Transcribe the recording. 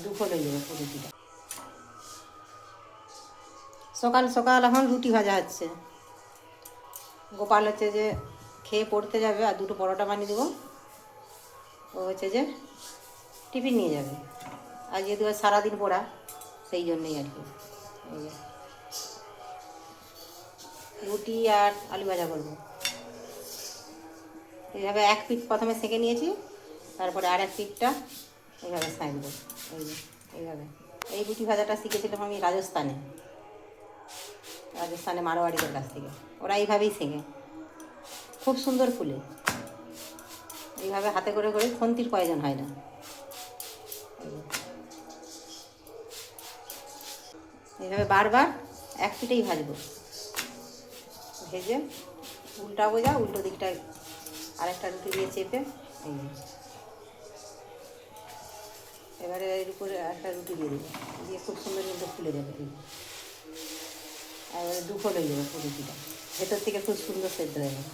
দুফল হয়ে যাবে রুটিটা। সকাল সকাল এখন রুটি ভাজা হচ্ছে। গোপাল হচ্ছে যে খেয়ে পড়তে যাবে, আর দুটো পরোটা বানিয়ে দেবো। ও হচ্ছে যে টিফিন নিয়ে যাবে। আর যেহেতু সারাদিন পড়া, সেই জন্যই আর কি। এই যে রুটি আর আলু ভাজা করবো। এইভাবে এক পিঠ প্রথমে সেঁকে নিয়েছি, তারপরে আর এক পিঠটা এইভাবে সেঁকবো। এই যে এইভাবে। এই রুটি ভাজাটা শিখেছিলাম আমি রাজস্থানে মারোয়াড়িদের কাছ থেকে। ওরা এইভাবেই সেঁকে, খুব সুন্দর ফুলে। এইভাবে হাতে করে করে খুন্তির প্রয়োজন হয় না। এইভাবে বারবার এক পিঠেই ভাজবো। ভেজে উল্টাবো, যা উল্টো দিকটায় আরেকটা রুটি দিয়ে চেপে। এই এবারে এর উপরে একটা রুটি দিয়ে দেবো, দিয়ে খুব সুন্দর কিন্তু ফুলে যাবে। আর এবারে দুফল হয়ে যাবে রুটিটা, ভেতর থেকে খুব সুন্দর সেদ্ধ হয়ে যাবে।